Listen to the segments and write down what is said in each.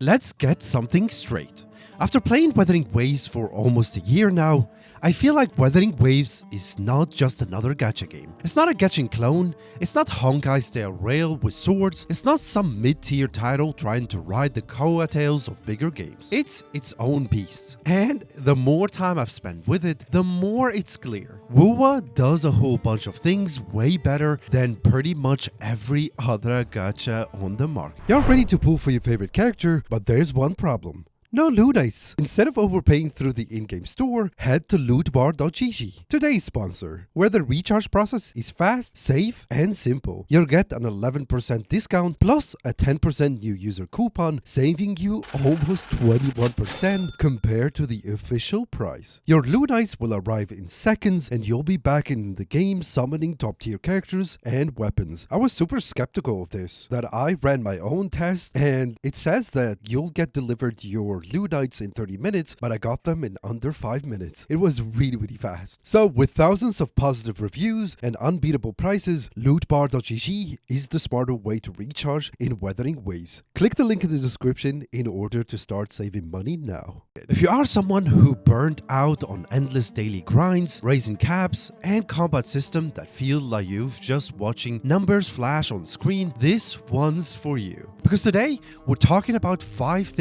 Let's get something straight. After playing Wuthering Waves for almost a year now, I feel like Wuthering Waves is not just another gacha game. It's not a gacha clone, it's not Honkai style rail with swords, it's not some mid-tier title trying to ride the coattails of bigger games. It's its own beast. And the more time I've spent with it, the more it's clear. WuWa does a whole bunch of things way better than pretty much every other gacha on the market. You're ready to pull for your favorite character, but there's one problem. No loot dice. Instead of overpaying through the in-game store, head to lootbar.gg, today's sponsor, where the recharge process is fast, safe, and simple. You'll get an 11% discount plus a 10% new user coupon, saving you almost 21% compared to the official price. Your loot dice will arrive in seconds and you'll be back in the game summoning top-tier characters and weapons. I was super skeptical of this, that I ran my own test, and it says that you'll get delivered your loot dice in 30 minutes, but I got them in under 5 minutes. It was really fast. So with thousands of positive reviews and unbeatable prices, lootbar.gg is the smarter way to recharge in Wuthering Waves. Click the link in the description in order to start saving money now. If you are someone who burned out on endless daily grinds, raising caps, and combat system that feel like you've just watching numbers flash on screen, this one's for you. Because today, we're talking about 5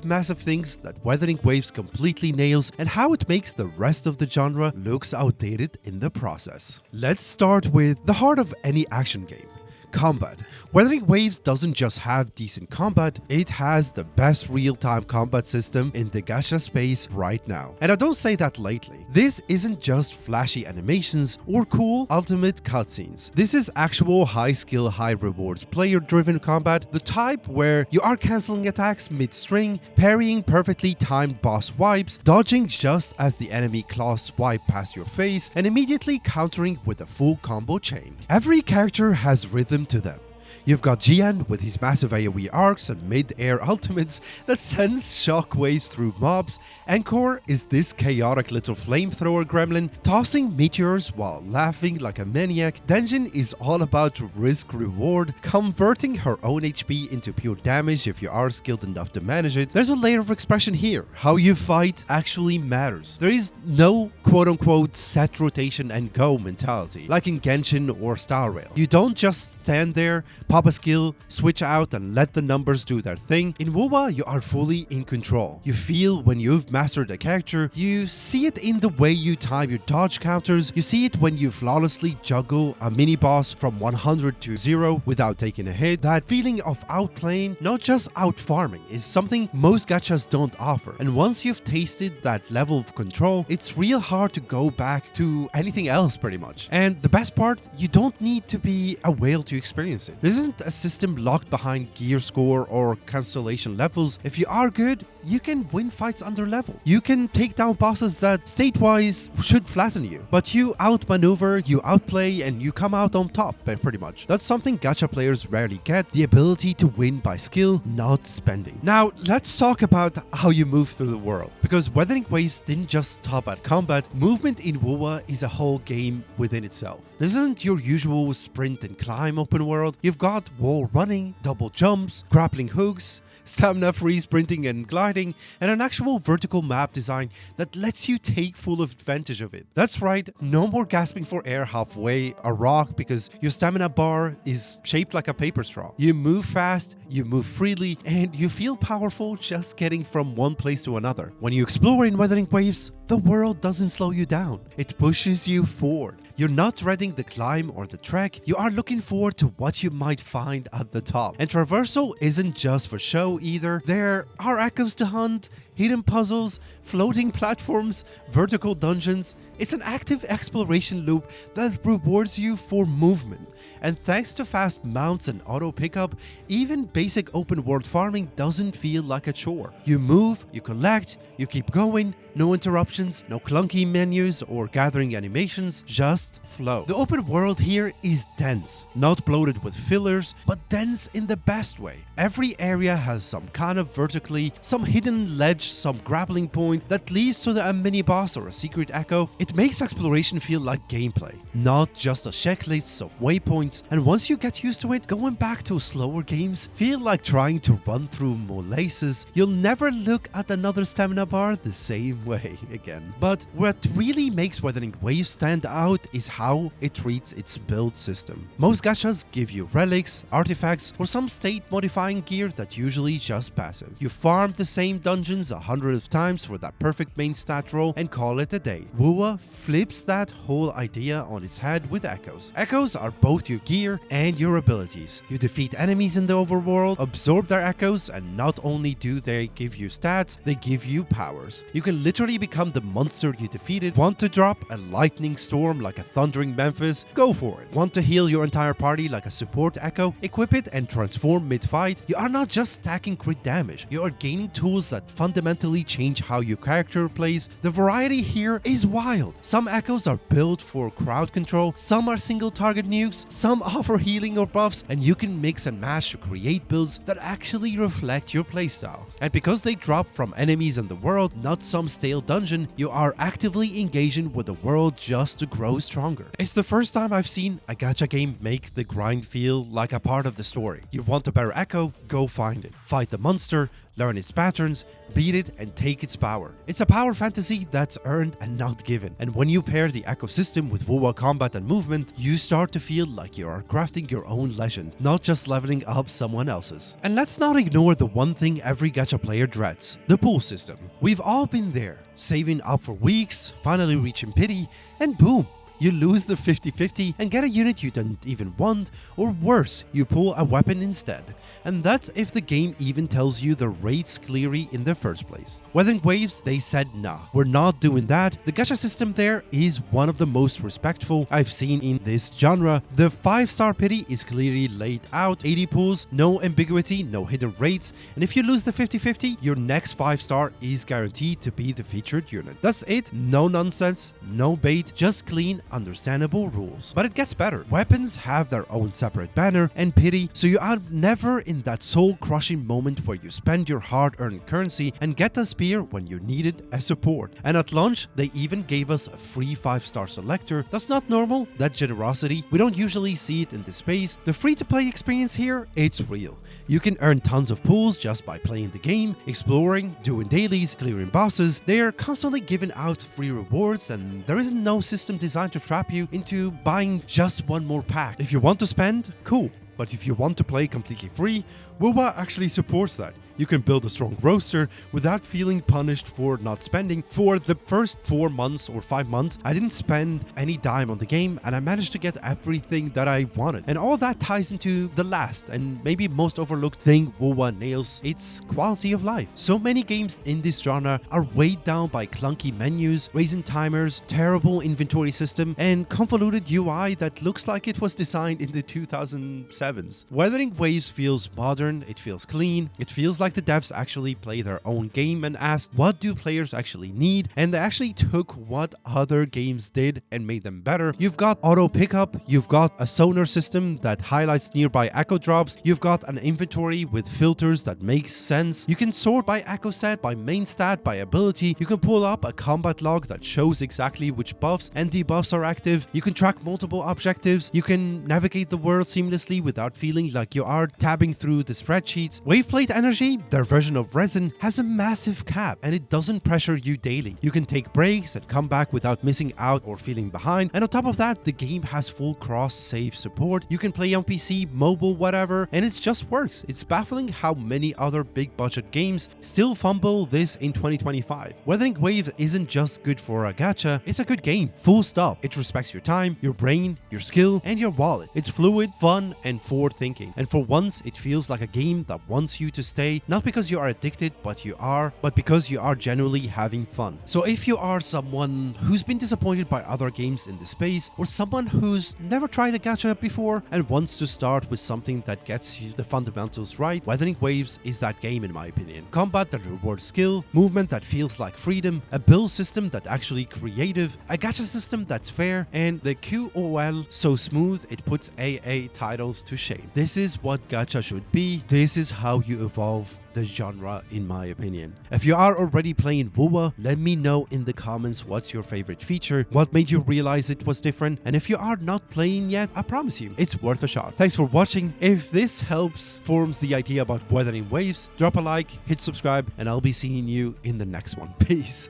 massive things that Wuthering Waves completely nails and how it makes the rest of the genre looks outdated in the process. Let's start with the heart of any action game. Combat. Wuthering Waves doesn't just have decent combat, it has the best real-time combat system in the gacha space right now. And I don't say that lightly. This isn't just flashy animations or cool ultimate cutscenes. This is actual high-skill, high-reward player-driven combat, the type where you are cancelling attacks mid-string, parrying perfectly timed boss wipes, dodging just as the enemy claws swipe past your face, and immediately countering with a full combo chain. Every character has rhythm to them. You've got Jian with his massive AoE arcs and mid-air ultimates that sends shockwaves through mobs. Encore is this chaotic little flamethrower gremlin tossing meteors while laughing like a maniac. Denjin is all about risk-reward, converting her own HP into pure damage if you are skilled enough to manage it. There's a layer of expression here. How you fight actually matters. There is no quote-unquote set rotation and go mentality like in Genshin or Star Rail. You don't just stand there, pop a skill, switch out and let the numbers do their thing. In WuWa, you are fully in control. You feel when you've mastered a character, you see it in the way you time your dodge counters, you see it when you flawlessly juggle a mini-boss from 100 to 0 without taking a hit. That feeling of outplaying, not just out-farming, is something most gachas don't offer. And once you've tasted that level of control, it's real hard to go back to anything else pretty much. And the best part, you don't need to be a whale to experience it. This isn't a system locked behind gear score or constellation levels. If you are good, you can win fights under level. You can take down bosses that state-wise should flatten you, but you outmaneuver, you outplay, and you come out on top pretty much. That's something gacha players rarely get, the ability to win by skill, not spending. Now, let's talk about how you move through the world. Because Wuthering Waves didn't just stop at combat, movement in WuWa is a whole game within itself. This isn't your usual sprint and climb open world. You've got wall running, double jumps, grappling hooks, stamina-free sprinting and gliding, and an actual vertical map design that lets you take full advantage of it. That's right, no more gasping for air halfway a rock because your stamina bar is shaped like a paper straw. You move fast, you move freely, and you feel powerful just getting from one place to another. When you explore in Wuthering Waves, the world doesn't slow you down. It pushes you forward. You're not dreading the climb or the trek, you are looking forward to what you might find at the top. And traversal isn't just for show either. There are echoes to hunt, hidden puzzles, floating platforms, vertical dungeons. It's an active exploration loop that rewards you for movement. And thanks to fast mounts and auto pickup, even basic open world farming doesn't feel like a chore. You move, you collect, you keep going, no interruptions, no clunky menus or gathering animations, just flow. The open world here is dense, not bloated with fillers, but dense in the best way. Every area has some kind of vertically, some hidden ledge some grappling point that leads to a mini boss or a secret echo. It makes exploration feel like gameplay, not just a checklist of waypoints, and once you get used to it, going back to slower games feel like trying to run through molasses. You'll never look at another stamina bar the same way again. But what really makes Wuthering Waves stand out is how it treats its build system. Most gachas give you relics, artifacts, or some state-modifying gear that usually just passive. You farm the same dungeons 100 of times for that perfect main stat roll and call it a day. WuWa flips that whole idea on its head with echoes. Echoes are both your gear and your abilities. You defeat enemies in the overworld, absorb their echoes, and not only do they give you stats, they give you powers. You can literally become the monster you defeated. Want to drop a lightning storm like a thundering Memphis? Go for it. Want to heal your entire party like a support echo? Equip it and transform mid-fight. You are not just stacking crit damage, you are gaining tools that fundamentally change how your character plays. The variety here is wild. Some echoes are built for crowd control, some are single target nukes, some offer healing or buffs, and you can mix and match to create builds that actually reflect your playstyle. And because they drop from enemies in the world, not some stale dungeon, you are actively engaging with the world just to grow stronger. It's the first time I've seen a gacha game make the grind feel like a part of the story. You want a better echo? Go find it. Fight the monster, learn its patterns, beat it, and take its power. It's a power fantasy that's earned and not given. And when you pair the ecosystem with WuWa combat and movement, you start to feel like you are crafting your own legend, not just leveling up someone else's. And let's not ignore the one thing every gacha player dreads: the pool system. We've all been there, saving up for weeks, finally reaching pity, and boom! You lose the 50-50 and get a unit you didn't even want, or worse, you pull a weapon instead. And that's if the game even tells you the rates clearly in the first place. Wuthering Waves, they said nah, we're not doing that. The gacha system there is one of the most respectful I've seen in this genre. The 5-star pity is clearly laid out, 80 pulls, no ambiguity, no hidden rates, and if you lose the 50-50, your next 5-star is guaranteed to be the featured unit. That's it, no nonsense, no bait, just clean, understandable rules. But it gets better. Weapons have their own separate banner and pity, so you are never in that soul-crushing moment where you spend your hard-earned currency and get a spear when you needed a support. And at launch, they even gave us a free 5-star selector. That's not normal, that generosity. We don't usually see it in this space. The free-to-play experience here, it's real. You can earn tons of pulls just by playing the game, exploring, doing dailies, clearing bosses. They are constantly giving out free rewards, and there is no system designed to trap you into buying just one more pack. If you want to spend, cool. But if you want to play completely free, WuWa actually supports that. You can build a strong roster without feeling punished for not spending. For the first 4 months or 5 months, I didn't spend any dime on the game and I managed to get everything that I wanted. And all that ties into the last and maybe most overlooked thing WuWa nails: its quality of life. So many games in this genre are weighed down by clunky menus, raising timers, terrible inventory system, and convoluted UI that looks like it was designed in the 2007s. Wuthering Waves feels modern, it feels clean, it feels like the devs actually play their own game and asked, what do players actually need? And they actually took what other games did and made them better. You've got auto pickup, you've got a sonar system that highlights nearby echo drops, you've got an inventory with filters that makes sense, you can sort by echo set, by main stat, by ability, you can pull up a combat log that shows exactly which buffs and debuffs are active, you can track multiple objectives, you can navigate the world seamlessly without feeling like you are tabbing through the spreadsheets. Waveplate Energy, their version of Resin, has a massive cap and it doesn't pressure you daily. You can take breaks and come back without missing out or feeling behind, and on top of that, the game has full cross-save support. You can play on PC, mobile, whatever, and it just works. It's baffling how many other big budget games still fumble this in 2025. Wuthering Waves isn't just good for a gacha, it's a good game. Full stop. It respects your time, your brain, your skill, and your wallet. It's fluid, fun, and forward-thinking. And for once, it feels like a game that wants you to stay, not because you are addicted, but because you are genuinely having fun. So if you are someone who's been disappointed by other games in the space, or someone who's never tried a gacha before and wants to start with something that gets you the fundamentals right, Wuthering Waves is that game in my opinion. Combat that rewards skill, movement that feels like freedom, a build system that actually creative, a gacha system that's fair, and the QOL so smooth it puts AA titles to shame. This is what gacha should be. Honestly, this is how you evolve the genre in my opinion. If you are already playing WuWa, let me know in the comments what's your favorite feature, what made you realize it was different, and if you are not playing yet, I promise you, it's worth a shot. Thanks for watching. If this helps forms the idea about Wuthering Waves, drop a like, hit subscribe, and I'll be seeing you in the next one. Peace.